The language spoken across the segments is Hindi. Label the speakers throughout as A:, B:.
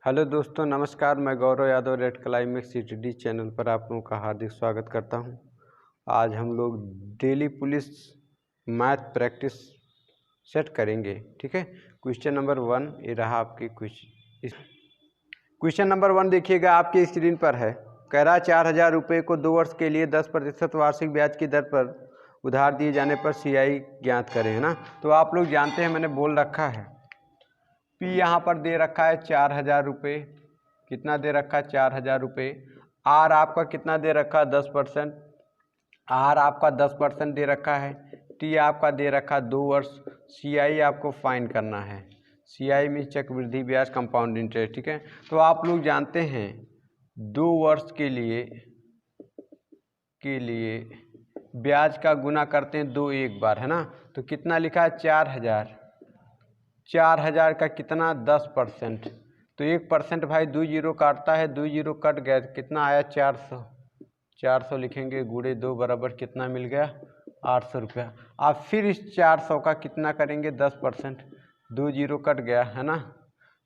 A: हेलो दोस्तों, नमस्कार। मैं Gaurav Yadav red climate CTD channel पर आप लोगों का हार्दिक स्वागत करता हूं। आज हम लोग daily police math practice set करेंगे। ठीक है, क्वेश्चन नंबर 1 ये रहा आपकी क्वेश्चन नंबर 1 देखिएगा, आपकी स्क्रीन पर है। कह रहा 4,000 रुपये को 2 वर्ष के लिए 10% वार्षिक ब्याज की दर पर उधार दिए जाने पर CI ज्ञात करें, है ना। तो आप लोग जानते हैं, मैंने बोल रखा है P यहाँ पर दे रखा है 4,000 रुपये। कितना दे रखा है? 4,000 रुपये। R आपका कितना दे रखा है? 10%। R आपका 10% दे रखा है। T आपका दे रखा है 2 वर्ष। CI आपको फाइंड करना है। CI में चक्रवृद्धि ब्याज, कंपाउंड इंटरेस्ट। ठीक है, तो आप लोग जानते हैं 2 वर्ष के लिए ब्याज का गुना करते हैं 2 एक बार, है ना। तो कितना लिखा है? 4,000। 4,000 का कितना? 10%। तो 1% भाई 2 जीरो काटता है, 2 जीरो कट गया, कितना आया? 400। 400 लिखेंगे, गुणे 2 बराबर कितना मिल गया? 800 रुपया। आप फिर इस 400 का कितना करेंगे? 10%। 2 जीरो कट गया, है ना।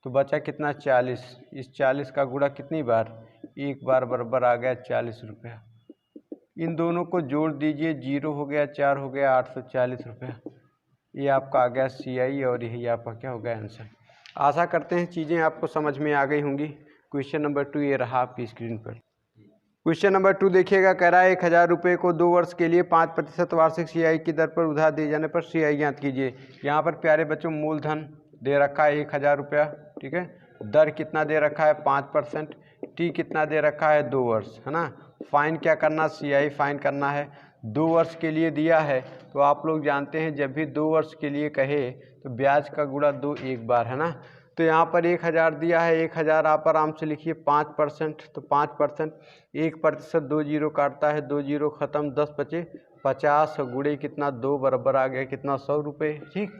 A: तो बचा कितना? 40। इस 40 का गुणा कितनी बार? एक बार, बराबर आ गया 40 रुपया। इन दोनों को जोड़ दीजिए, 0 हो गया, 4 हो गया, 840 रुपया। ये आपका आ गया CI और यही आपका क्या हो गया? आंसर। आशा करते हैं चीज़ें आपको समझ में आ गई होंगी। क्वेश्चन नंबर 2 ये रहा आपकी स्क्रीन पर। क्वेश्चन नंबर 2 देखिएगा, कह रहा है 1,000 रुपये को 2 वर्ष के लिए 5% वार्षिक CI की दर पर उधार दिए जाने पर CI ज्ञात कीजिए। यहाँ पर प्यारे बच्चों मूलधन दे रखा है 1,000 रुपया। ठीक है, दर कितना दे रखा है? 5%। T कितना दे रखा है? 2 वर्ष, है ना। फाइन क्या करना? CI फाइन करना है। 2 वर्ष के लिए दिया है तो आप लोग जानते हैं जब भी 2 वर्ष के लिए कहे तो ब्याज का गुणा 2 एक बार, है ना। तो यहाँ पर 1,000 दिया है, 1,000 आप आराम से लिखिए 5%। तो 5%, 1%, 2 जीरो काटता है, 2 जीरो खत्म, 10 बचे 50, गुणे कितना? 2 बराबर आ गया कितना? 100 रुपये। ठीक,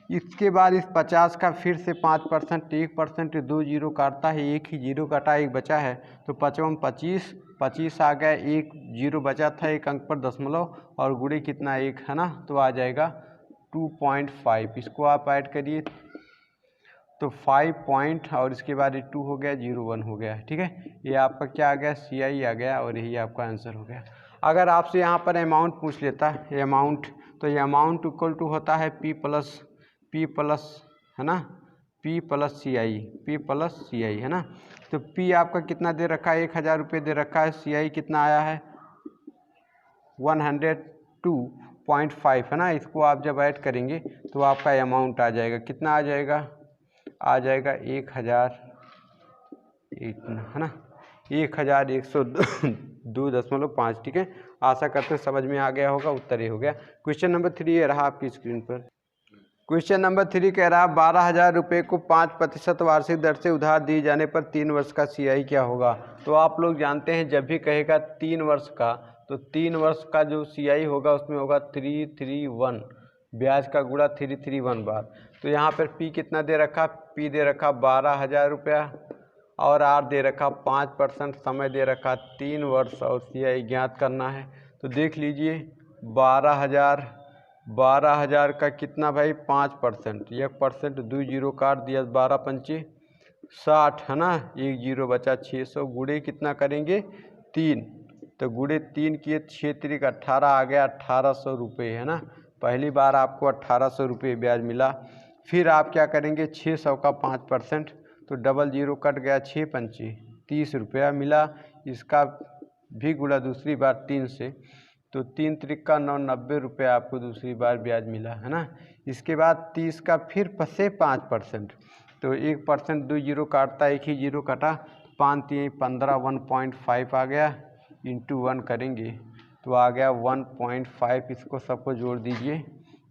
A: इसके बाद इस 50 का फिर से 5%, 1%, 2 जीरो काटता है, एक ही जीरो काटा, एक बचा है, तो 55 25, 25 आ गया, एक जीरो बचा था, एक अंक पर दशमलव, और गुणे कितना? 1, है ना। तो आ जाएगा 2.5। इसको आप ऐड करिए तो 5 पॉइंट, और इसके बाद 2 हो गया, 0 1 हो गया। ठीक है, ये आपका क्या आ गया? CI आ गया और यही आपका आंसर हो गया। अगर आपसे यहाँ पर अमाउंट पूछ लेता है, अमाउंट, तो ये अमाउंट इक्वल टू होता है P प्लस, है ना, P प्लस CI, है ना। तो P आपका कितना दे रखा है? 1,000 रुपये दे रखा है। CI कितना आया है? 102.5, है ना। इसको आप जब ऐड करेंगे तो आपका अमाउंट आ जाएगा, कितना आ जाएगा? आ जाएगा 1,000, है ना, 1,102.5। ठीक है, आशा करते हैं समझ में आ गया होगा। उत्तर ये हो गया। क्वेश्चन नंबर 3 ये रहा आपकी स्क्रीन पर। क्वेश्चन नंबर 3 कह रहा 12,000 रुपये को 5% वार्षिक दर से उधार दिए जाने पर 3 वर्ष का CI क्या होगा? तो आप लोग जानते हैं जब भी कहेगा 3 वर्ष का, तो 3 वर्ष का जो CI होगा उसमें होगा 331, ब्याज का गुणा 331 बार। तो यहाँ पर P कितना दे रखा? P दे रखा 12,000 रुपया, और R दे रखा 5%, समय दे रखा 3 वर्ष, और CI ज्ञात करना है। तो देख लीजिए 12,000 का कितना भाई? 5%, 1%, 2 जीरो काट दिया, 12 पंचे 60, है ना, 1 जीरो बचा 600, गुणे कितना करेंगे? 3। तो गुणे 3 किए, 6 3 18 आ गया, 1,800 रुपये, है ना। पहली बार आपको 1,800 रुपये ब्याज मिला। फिर आप क्या करेंगे? 600 का 5%, तो डबल जीरो कट गया, 6 पंचे 30 रुपया मिला। इसका भी गुणा दूसरी बार 3 से, तो 3 त्रिक 9, 90 रुपये आपको दूसरी बार ब्याज मिला, है ना। इसके बाद 30 का फिर से 5%, तो 1%, 2 जीरो काटता, एक ही जीरो कटा, 5 3 15, 1.5 आ गया, इंटू 1 करेंगे तो आ गया 1.5। इसको सबको जोड़ दीजिए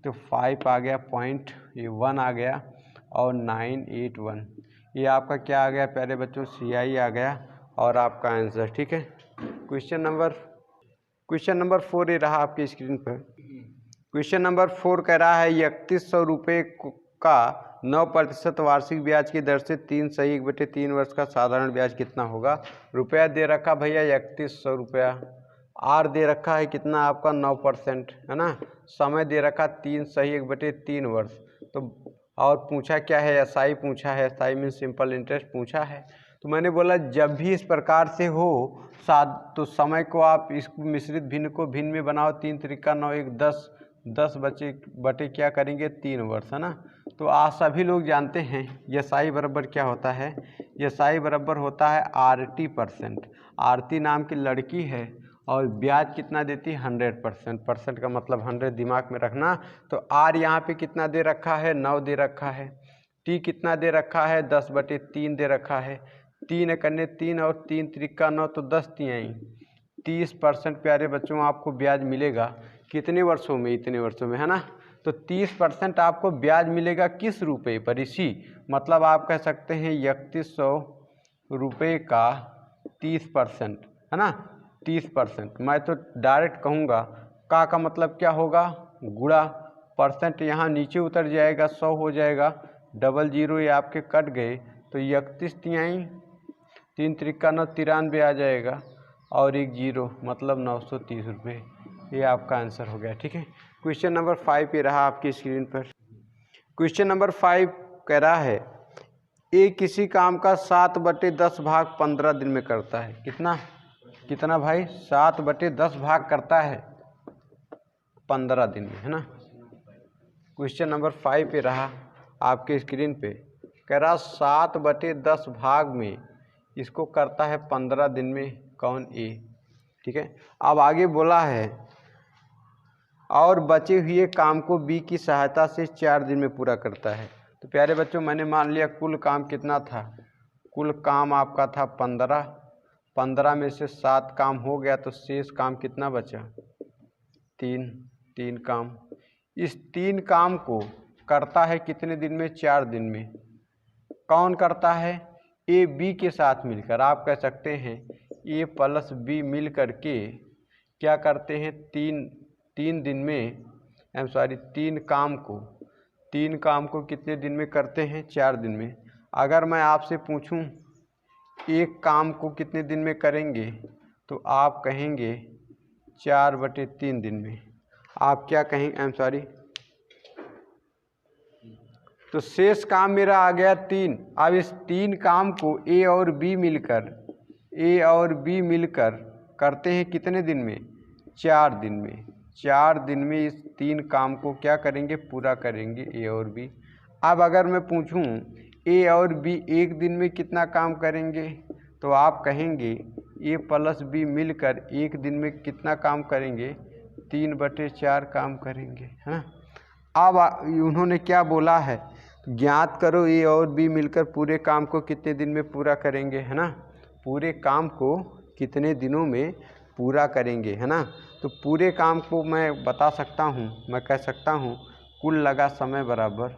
A: तो 5 आ गया, पॉइंट ये 1 आ गया, और 981, ये आपका क्या आ गया प्यारे बच्चों? CI आ गया और आपका आंसर। ठीक है, क्वेश्चन नंबर 4 ये रहा आपकी स्क्रीन पर। क्वेश्चन नंबर 4 कह रहा है 3,100 रुपये का 9% वार्षिक ब्याज की दर से 3 सही 1/3 वर्ष का साधारण ब्याज कितना होगा? रुपया दे रखा भैया 3,100 रुपया, R दे रखा है कितना आपका? 9%, है ना। समय दे रखा 3 सही 1/3 वर्ष, तो और पूछा क्या है, एसआई पूछा है, एसआई मीन सिंपल इंटरेस्ट पूछा है। तो मैंने बोला जब भी इस प्रकार से हो तो समय को आप इस मिश्रित भिन्न को भिन्न में बनाओ, 3 त्रिका 9 1 10 बटे क्या करेंगे 3 वर्ष, है ना। तो आज सभी लोग जानते हैं एसआई बराबर क्या होता है, एसआई बराबर होता है RT%। आरती नाम की लड़की है और ब्याज कितना देती है 100%। परसेंट का मतलब 100 दिमाग में रखना। तो आर यहाँ पे कितना दे रखा है 9 दे रखा है, टी कितना दे रखा है 10/3 दे रखा है, 3 एकन्ने 3 और 3 त्रिका 9 तो 10 तिहाई 30% प्यारे बच्चों आपको ब्याज मिलेगा। कितने वर्षों में, इतने वर्षों में, है ना। तो 30% आपको ब्याज मिलेगा किस रुपए पर, इसी मतलब आप कह सकते हैं 3100 रुपये का 30%, है ना। 30% मैं तो डायरेक्ट कहूँगा का मतलब क्या होगा गुणा परसेंट, यहाँ नीचे उतर जाएगा 100 हो जाएगा, डबल जीरो ये आपके कट गए तो 31 तिहाई 3 त्रिका 9 93 आ जाएगा और 1 जीरो मतलब 930 रुपये। ये आपका आंसर हो गया, ठीक है। क्वेश्चन नंबर 5 पे रहा आपकी स्क्रीन पर। क्वेश्चन नंबर 5 कह रहा है ए किसी काम का 7/10 भाग 15 दिन में करता है। कितना भाई 7/10 भाग करता है 15 दिन में, है ना। क्वेश्चन नंबर 5 पे रहा आपके स्क्रीन पे, कह रहा 7/10 भाग में इसको करता है 15 दिन में, कौन ए, ठीक है। अब आगे बोला है और बचे हुए काम को बी की सहायता से 4 दिन में पूरा करता है। तो प्यारे बच्चों मैंने मान लिया कुल काम कितना था, कुल काम आपका था 15 में से 7 काम हो गया तो शेष काम कितना बचा 3 काम। इस 3 काम को करता है कितने दिन में 4 दिन में। कौन करता है ए बी के साथ मिलकर, आप कह सकते हैं ए प्लस बी मिल करके क्या करते हैं 3 दिन में, तीन काम को कितने दिन में करते हैं 4 दिन में। अगर मैं आपसे पूछूं एक काम को कितने दिन में करेंगे तो आप कहेंगे 4/3 दिन में। आप क्या कहेंगे, तो शेष काम मेरा आ गया 3। अब इस 3 काम को ए और बी मिलकर करते हैं कितने दिन में 4 दिन में। 4 दिन में इस 3 काम को क्या करेंगे पूरा करेंगे ए और बी। अब अगर मैं पूछूं ए और बी एक दिन में कितना काम करेंगे तो आप कहेंगे ए प्लस बी मिलकर एक दिन में कितना काम करेंगे 3/4 काम करेंगे, है ना। अब उन्होंने क्या बोला है ज्ञात करो ए और बी मिलकर पूरे काम को कितने दिन में पूरा करेंगे, है ना। पूरे काम को कितने दिनों में पूरा करेंगे, है ना। तो पूरे काम को मैं बता सकता हूँ, मैं कह सकता हूँ कुल लगा समय बराबर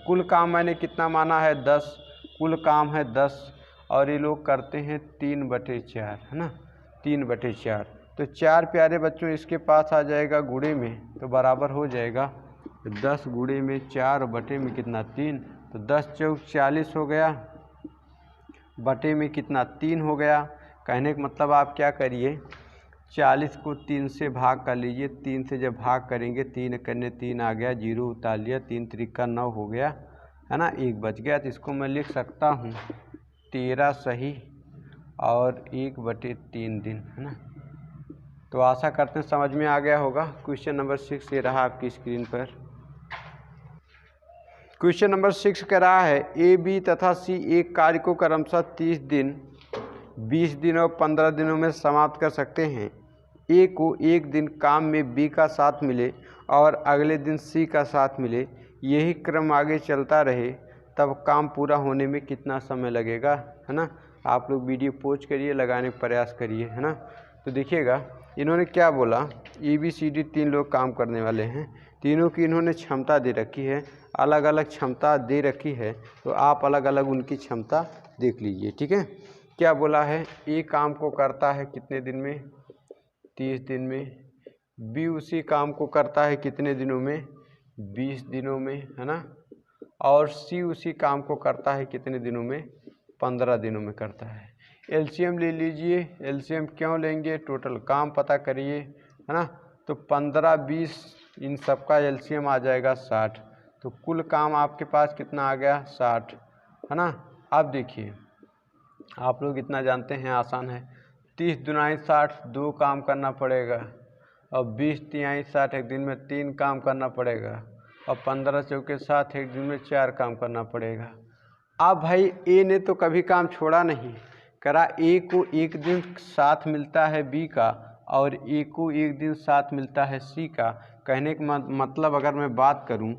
A: कुल काम मैंने कितना माना है 10, कुल काम है 10 और ये लोग करते हैं 3/4, है ना 3/4। तो 4 प्यारे बच्चों इसके पास आ जाएगा गुणे में तो बराबर हो जाएगा 10 गुणे में 4 बटे में कितना 3, तो 10 चौक 40 हो गया, बटे में कितना 3 हो गया। कहने का मतलब आप क्या करिए 40 को 3 से भाग कर लीजिए, 3 से जब भाग करेंगे 3 करने 3 आ गया, 0 उतार लिया, 3 त्रिका 9 हो गया, है ना, 1 बच गया। तो इसको मैं लिख सकता हूँ 13 सही और 1/3 दिन, है ना। तो आशा करते हैं समझ में आ गया होगा। क्वेश्चन नंबर 6 ये रहा आपकी स्क्रीन पर। क्वेश्चन नंबर 6 कह रहा है ए बी तथा सी एक कार्य को क्रमशः 30 दिन 20 दिन और 15 दिनों में समाप्त कर सकते हैं। ए को एक दिन काम में बी का साथ मिले और अगले दिन सी का साथ मिले, यही क्रम आगे चलता रहे तब काम पूरा होने में कितना समय लगेगा, है ना। आप लोग वीडियो पॉज करिए, लगाने का प्रयास करिए, है ना। तो देखिएगा इन्होंने क्या बोला ABCD 3 लोग काम करने वाले हैं, तीनों की इन्होंने क्षमता दे रखी है, अलग अलग क्षमता दे रखी है, तो आप अलग अलग उनकी क्षमता देख लीजिए, ठीक है। क्या बोला है ए काम को करता है कितने दिन में 30 दिन में, बी उसी काम को करता है कितने दिनों में 20 दिनों में, है ना, और सी उसी काम को करता है कितने दिनों में 15 दिनों में करता है। एलसीएम ले लीजिए, एलसीएम क्यों लेंगे टोटल काम पता करिए, है ना। तो 15 20 इन सब का एलसीएम आ जाएगा 60। तो कुल काम आपके पास कितना आ गया 60, है ना। अब देखिए आप लोग इतना जानते हैं, आसान है। 30 दूनी 60, 2 काम करना पड़ेगा। और 20 तिहाई 60, एक दिन में 3 काम करना पड़ेगा। और 15 चौके 60, एक दिन में 4 काम करना पड़ेगा। अब भाई ए ने तो कभी काम छोड़ा नहीं, करा ए को एक दिन साथ मिलता है बी का, और ए को एक दिन साथ मिलता है सी का। कहने का मतलब अगर मैं बात करूं,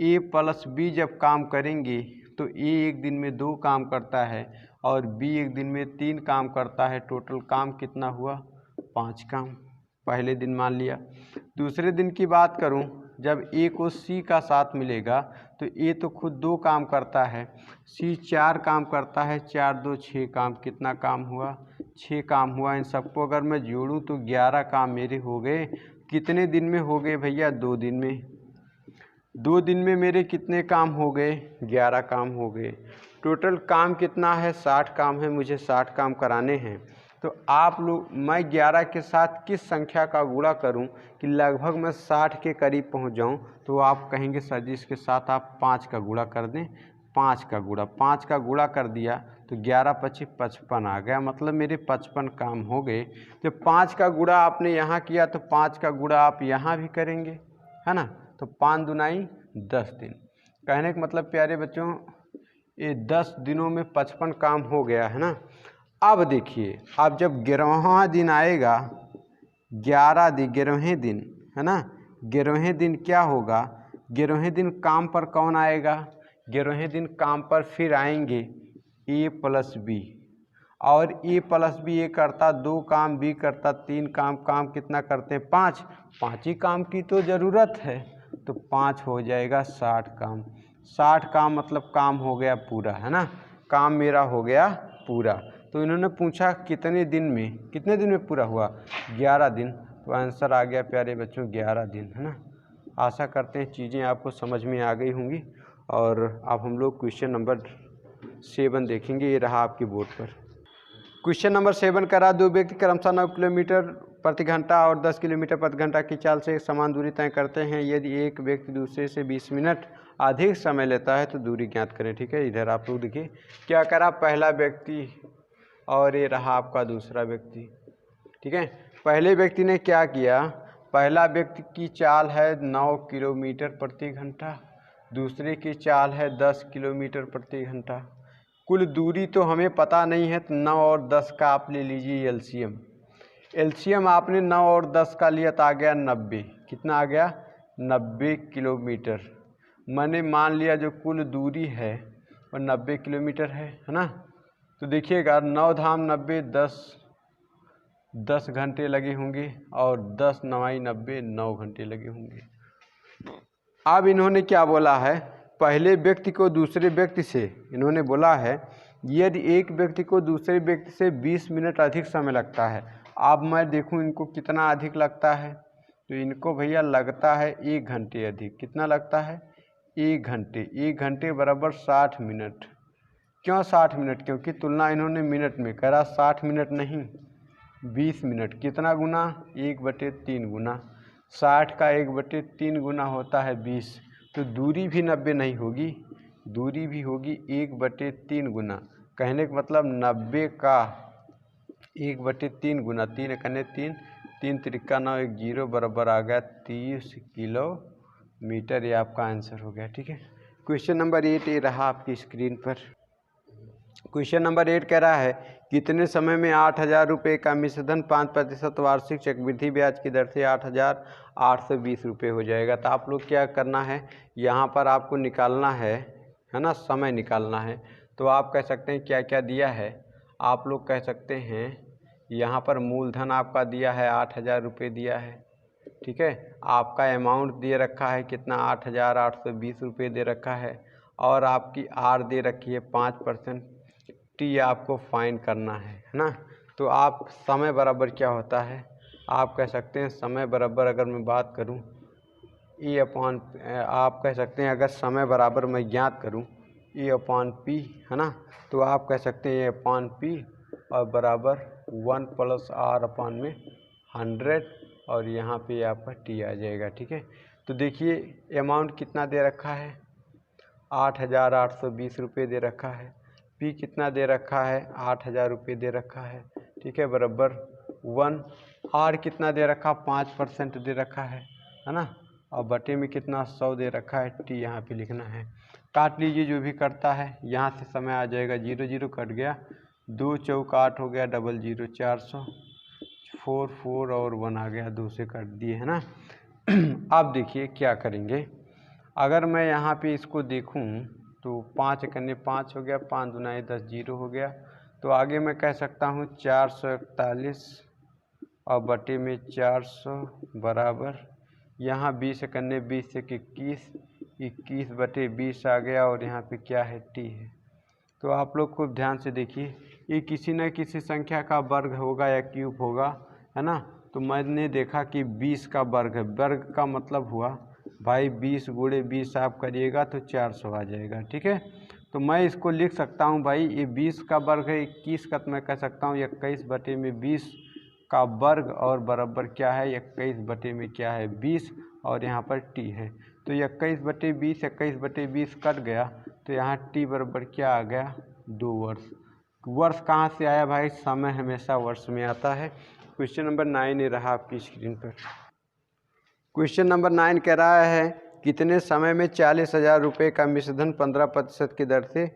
A: ए प्लस बी जब काम करेंगे तो ए एक दिन में 2 काम करता है और बी एक दिन में 3 काम करता है। टोटल काम कितना हुआ 5 काम, पहले दिन मान लिया। दूसरे दिन की बात करूं, जब ए को सी का साथ मिलेगा तो ए तो खुद 2 काम करता है, सी 4 काम करता है, 4 2 6 काम। कितना काम हुआ 6 काम हुआ। इन सबको अगर मैं जोड़ूं तो 11 काम मेरे हो गए। कितने दिन में हो गए भैया 2 दिन में। 2 दिन में मेरे कितने काम हो गए 11 काम हो गए। टोटल काम कितना है 60 काम है, मुझे 60 काम कराने हैं। तो आप लोग, मैं 11 के साथ किस संख्या का गुणा करूं कि लगभग मैं 60 के करीब पहुंच जाऊं। तो आप कहेंगे सर जी इसके साथ आप 5 का गुणा कर दें। 5 का गुणा कर दिया तो 11 25 55 आ गया, मतलब मेरे 55 काम हो गए। जब 5 का गुणा आपने यहाँ किया तो 5 का गुणा आप यहाँ भी करेंगे, है ना। तो 5 दूनी 10 दिन। कहने का मतलब प्यारे बच्चों, ये 10 दिनों में 55 काम हो गया, है ना। अब देखिए, अब जब 11वां दिन आएगा, 11वें दिन, है ना, 11वें दिन क्या होगा, 11वें दिन काम पर कौन आएगा, 11वें दिन काम पर फिर आएंगे ए प्लस बी। और ए प्लस बी ए करता 2 काम, बी करता 3 काम। काम कितना करते हैं 5, 5 ही काम की तो ज़रूरत है। तो 5 हो जाएगा 60 काम। 60 काम मतलब काम हो गया पूरा, है ना, काम मेरा हो गया पूरा। तो इन्होंने पूछा कितने दिन में पूरा हुआ 11 दिन। तो आंसर आ गया प्यारे बच्चों 11 दिन, है ना। आशा करते हैं चीज़ें आपको समझ में आ गई होंगी। और अब हम लोग क्वेश्चन नंबर 7 देखेंगे। ये रहा आपकी बोर्ड पर। क्वेश्चन नंबर 7 करा, 2 व्यक्ति क्रमशः 9 किलोमीटर प्रति घंटा और 10 किलोमीटर प्रति घंटा की चाल से समान दूरी तय करते हैं। यदि एक व्यक्ति दूसरे से 20 मिनट अधिक समय लेता है तो दूरी ज्ञात करें। ठीक है, इधर आप लोग देखिए क्या करा, पहला व्यक्ति और ये रहा आपका दूसरा व्यक्ति। ठीक है, पहले व्यक्ति ने क्या किया, पहला व्यक्ति की चाल है 9 किलोमीटर प्रति घंटा, दूसरे की चाल है 10 किलोमीटर प्रति घंटा। कुल दूरी तो हमें पता नहीं है, तो 9 और 10 का आप ले लीजिए एलसीएम। एलसीएम आपने 9 और 10 का लिया तो आ गया 90। कितना आ गया 90 किलोमीटर। मैंने मान लिया जो कुल दूरी है वो 90 किलोमीटर है ना। तो देखिएगा 9 धाम 90, 10 घंटे लगे होंगे और 10 9 90, 9 घंटे लगे होंगे। अब इन्होंने क्या बोला है, पहले व्यक्ति को दूसरे व्यक्ति से इन्होंने बोला है यदि एक व्यक्ति को दूसरे व्यक्ति से 20 मिनट अधिक समय लगता है। अब मैं देखूं इनको कितना अधिक लगता है, तो इनको भैया लगता है 1 घंटे अधिक। कितना लगता है 1 घंटे। 1 घंटे बराबर 60 मिनट। क्यों 60 मिनट, क्योंकि तुलना इन्होंने मिनट में करा, 60 मिनट नहीं 20 मिनट। कितना गुना 1/3 गुना, 60 का 1/3 गुना होता है 20। तो दूरी भी 90 नहीं होगी, दूरी भी होगी 1/3 गुना। कहने का मतलब 90 का 1/3 गुना, 3 कने 3, 3 त्रिका 9, 1 0 बराबर आ गया 30 किलोमीटर। ये आपका आंसर हो गया। ठीक है, क्वेश्चन नंबर 8 ये रहा आपकी स्क्रीन पर। क्वेश्चन नंबर 8 कह रहा है कितने समय में 8,000 रुपये का मिश्रधन 5% वार्षिक चक्रवृद्धि ब्याज की दर से 8,820 रुपये हो जाएगा। तो आप लोग क्या करना है, यहाँ पर आपको निकालना है ना, समय निकालना है। तो आप कह सकते हैं क्या क्या दिया है, आप लोग कह सकते हैं यहाँ पर मूलधन आपका दिया है 8,000 रुपये दिया है। ठीक है, आपका अमाउंट दे रखा है कितना 8,820 रुपये दे रखा है, और आपकी आर दे रखी है 5%। टी आपको फाइन करना है ना। तो आप समय बराबर क्या होता है, आप कह सकते हैं समय बराबर, अगर मैं बात करूं E अपॉन, आप कह सकते हैं अगर समय बराबर मैं ज्ञात करूं E अपॉन पी, है ना। तो आप कह सकते हैं E अपॉन पी और बराबर 1 + R अपॉन में 100 और यहाँ पे आपका टी आ जाएगा। ठीक है, तो देखिए अमाउंट कितना दे रखा है, 8,820 रुपये दे रखा है। पी कितना दे रखा है, 8,000 रुपये दे रखा है। ठीक है, बराबर 1। आर कितना दे रखा, 5% दे रखा है ना, और बटे में कितना 100 दे रखा है। टी यहाँ पे लिखना है। काट लीजिए जो भी करता है, यहाँ से समय आ जाएगा 0 0 कट गया, 2 चौक 8 हो गया, 0 0 400, 4 4 और 1 आ गया, 2 से काट दिए है ना। अब देखिए क्या करेंगे, अगर मैं यहाँ पे इसको देखूँ तो 5 कन्ने 5 हो गया, 5 दूना 10 0 हो गया। तो आगे मैं कह सकता हूँ 441 और बटे में 400 बराबर, यहाँ 20 कन्ने 20 से 21, 21 बटे 20 आ गया, और यहाँ पे क्या है, टी है। तो आप लोग खूब ध्यान से देखिए, ये किसी न किसी संख्या का वर्ग होगा या क्यूब होगा, है ना। तो मैंने देखा कि 20 का वर्ग है। वर्ग का मतलब हुआ भाई 20 गुणे 20 आप करिएगा तो 400 आ जाएगा। ठीक है, तो मैं इसको लिख सकता हूँ भाई, ये 20 का वर्ग है, 21 का तो मैं कह सकता हूँ 21 बटे में 20 का वर्ग, और बराबर क्या है, 21 बटे में क्या है, 20, और यहाँ पर टी है। तो 21 बटे 20, 21 बटे 20 कट गया, तो यहाँ टी बराबर क्या आ गया, 2 वर्ष। वर्ष कहाँ से आया भाई, समय हमेशा वर्ष में आता है। क्वेश्चन नंबर 9 ये रहा आपकी स्क्रीन पर। क्वेश्चन नंबर 9 कह रहा है कितने समय में 40,000 रुपये का मिश्रधन 15% की दर से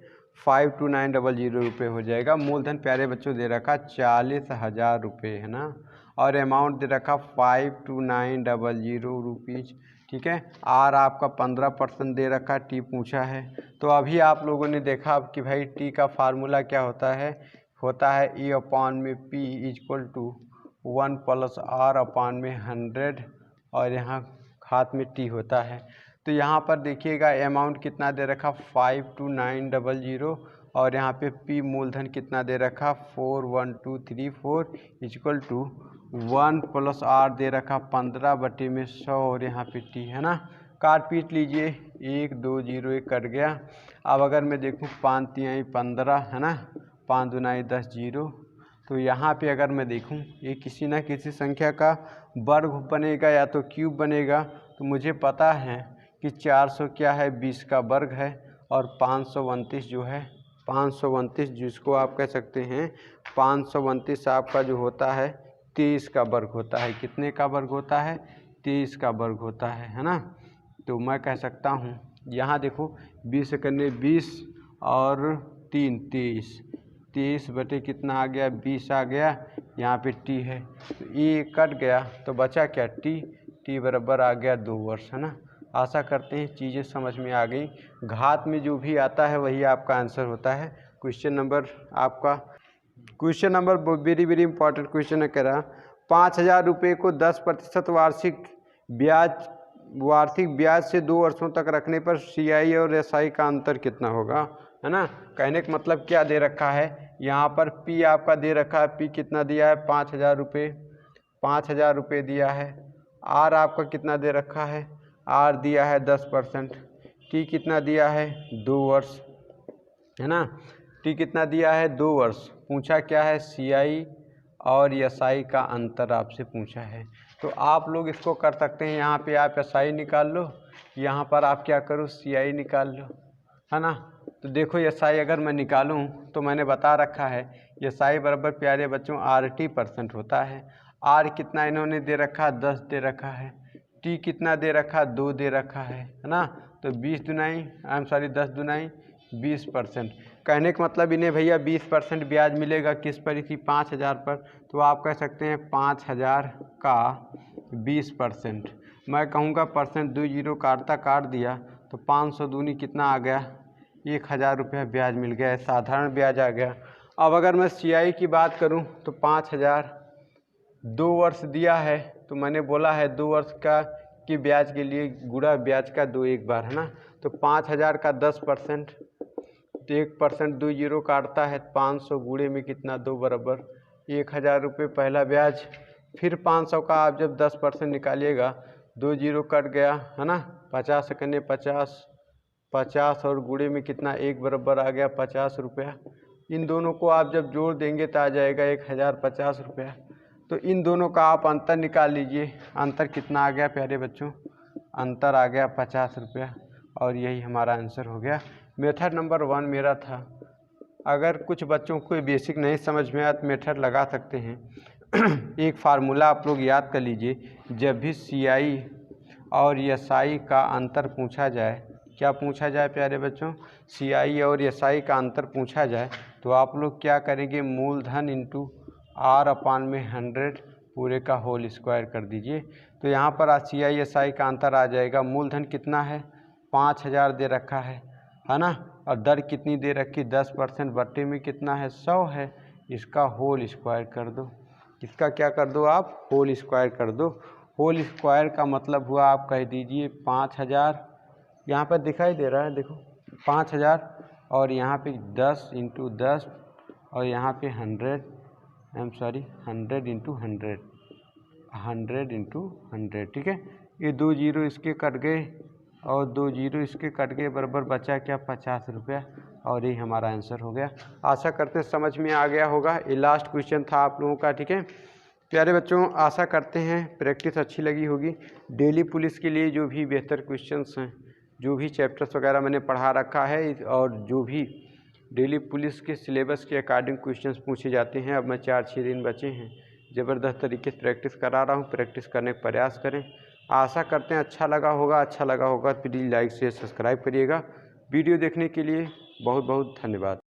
A: 52900 रुपये हो जाएगा। मूलधन प्यारे बच्चों दे रखा 40,000 रुपये है ना, और अमाउंट दे रखा 52900 रुपीज़। ठीक है, आर आपका 15% दे रखा, टी पूछा है। तो अभी आप लोगों ने देखा कि भाई टी का फार्मूला क्या होता है E अपॉन में P equal to 1 + R upon में 100, और यहाँ हाथ में टी होता है। तो यहाँ पर देखिएगा अमाउंट कितना दे रखा 52900, और यहाँ पे पी मूलधन कितना दे रखा 41234 इक्वल टू 1 + R दे रखा 15 बटे में 100, और यहाँ पे टी है ना। काट पीट लीजिए, 1 2 0 1 कट गया। अब अगर मैं देखूँ 5 3 15 है ना, 5 दूना 10 0। तो यहाँ पे अगर मैं देखूँ ये किसी न किसी संख्या का वर्ग बनेगा या तो क्यूब बनेगा। तो मुझे पता है कि 400 क्या है, 20 का वर्ग है, और 529 जो है 529 जिसको आप कह सकते हैं 529 आपका जो होता है 23 का वर्ग होता है। कितने का वर्ग होता है, 23 का वर्ग होता है ना। तो मैं कह सकता हूँ यहाँ देखो 20 करने 20 और 3 23, 23 बटे कितना आ गया, 20 आ गया। यहाँ पे टी है, तो ये कट गया, तो बचा क्या, टी बराबर आ गया 2 वर्ष है ना। आशा करते हैं चीज़ें समझ में आ गई। घात में जो भी आता है वही आपका आंसर होता है। Question number very very important question है। कह रहा 5,000 रुपये को 10% वार्षिक ब्याज से 2 वर्षों तक रखने पर CI और SI का अंतर कितना होगा, है ना। कहने का मतलब क्या दे रखा है, यहाँ पर P आपका दे रखा है, P कितना दिया है 5,000 रुपये, 5,000 रुपये दिया है। R आपका कितना दे रखा है, R दिया है 10%। T कितना दिया है 2 वर्ष है ना, T कितना दिया है 2 वर्ष। पूछा क्या है, CI और SI का अंतर आपसे पूछा है। तो आप लोग इसको कर सकते हैं, यहाँ पे आप SI निकाल लो, यहाँ पर आप क्या करो CI निकाल लो, है ना। तो देखो SI अगर मैं निकालूं तो मैंने बता रखा है SI बराबर प्यारे बच्चों RT% होता है। R कितना इन्होंने दे रखा 10 दे रखा है, T कितना दे रखा 2 दे रखा है ना। तो 10 दुनाई 20%। कहने का मतलब इन्हें भैया 20% ब्याज मिलेगा किस पर, इसी 5,000 पर। तो आप कह सकते हैं 5,000 का 20%। मैं कहूँगा परसेंट 2 0 काट दिया, तो 500 दूनी कितना आ गया, 1,000 रुपया ब्याज मिल गया, साधारण ब्याज आ गया। अब अगर मैं CI की बात करूं तो 5,000 2 वर्ष दिया है, तो मैंने बोला है 2 वर्ष का कि ब्याज के लिए गुणा ब्याज का 2 एक बार है ना। तो 5,000 का 10%, तो 1% 2 0 काटता है, 500 गुणे में कितना 2 बराबर 1,000 रुपये पहला ब्याज। फिर 500 का आप जब 10% निकालिएगा, 2 0 कट गया है ना, 50 करने 50, 50 और गुणे में कितना 1 बराबर आ गया 50 रुपया। इन दोनों को आप जब जोड़ देंगे तो आ जाएगा 1,050 रुपया। तो तो इन दोनों का आप अंतर निकाल लीजिए। अंतर कितना आ गया प्यारे बच्चों? अंतर आ गया 50 रुपया, और यही हमारा आंसर हो गया। मेथड नंबर 1 मेरा था। अगर कुछ बच्चों को बेसिक नहीं समझ में आया तो मेथड लगा सकते हैं। एक फार्मूला आप लोग याद कर लीजिए, जब भी CI और SI का अंतर पूछा जाए, क्या पूछा जाए प्यारे बच्चों? CI और SI का अंतर पूछा जाए तो आप लोग क्या करेंगे? मूलधन इंटू R/100 पूरे का होल स्क्वायर कर दीजिए। तो यहाँ पर CI SI का अंतर आ जाएगा। मूलधन कितना है? 5000 दे रखा है ना, और दर कितनी दे रखी? 10%, बट्टे में कितना है? 100 है। इसका होल स्क्वायर कर दो। इसका क्या कर दो आप? होल स्क्वायर कर दो। होल स्क्वायर का मतलब हुआ, आप कह दीजिए 5000, यहाँ पर दिखाई दे रहा है देखो 5000, और यहाँ पे 10 इंटू 10, और यहाँ पे 100 इंटू 100, ठीक है। ये 2 जीरो इसके कट गए और 2 जीरो इसके कट गए, बराबर बचा क्या? 50 रुपया, और यही हमारा आंसर हो गया। आशा करते हैं समझ में आ गया होगा। ये लास्ट क्वेश्चन था आप लोगों का, ठीक है प्यारे बच्चों। आशा करते हैं प्रैक्टिस अच्छी लगी होगी। डेली पुलिस के लिए जो भी बेहतर क्वेश्चंस हैं, जो भी चैप्टर्स वगैरह मैंने पढ़ा रखा है, और जो भी डेली पुलिस के सिलेबस के अकॉर्डिंग क्वेश्चंस पूछे जाते हैं, अब मैं 4-6 दिन बचे हैं, ज़बरदस्त तरीके से प्रैक्टिस करा रहा हूँ। प्रैक्टिस करने का प्रयास करें। आशा करते हैं अच्छा लगा होगा तो प्लीज़ लाइक शेयर सब्सक्राइब करिएगा। वीडियो देखने के लिए बहुत बहुत धन्यवाद।